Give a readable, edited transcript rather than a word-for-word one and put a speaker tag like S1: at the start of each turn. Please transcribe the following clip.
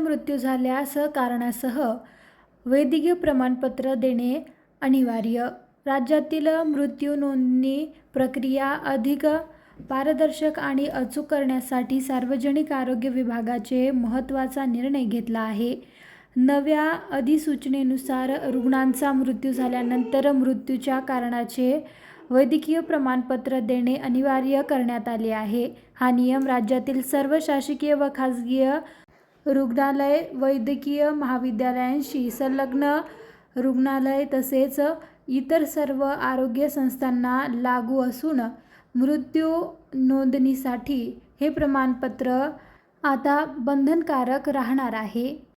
S1: मृत्यू झाल्यास कारणासह वैद्यकीय प्रमाणपत्र देणे अनिवार्य. राज्यातील मृत्यू नोंदणी प्रक्रिया अधिक पारदर्शक आणि अचूक करण्यासाठी सार्वजनिक आरोग्य विभागाने महत्त्वाचा निर्णय घेतला आहे. नव्या अधिसूचनेनुसार रुग्णाचा मृत्यू झाल्यानंतर मृत्यूच्या कारणाचे वैद्यकीय प्रमाणपत्र देणे अनिवार्य करण्यात आले आहे. हा नियम राज्यातील सर्व शासकीय व खासगी रुग्णालय, वैद्यकीय महाविद्यालयांशी संलग्न रुग्णालय तसेच इतर सर्व आरोग्य संस्थांना लागू असून मृत्यू नोंदणीसाठी हे प्रमाणपत्र आता बंधनकारक राहणार आहे.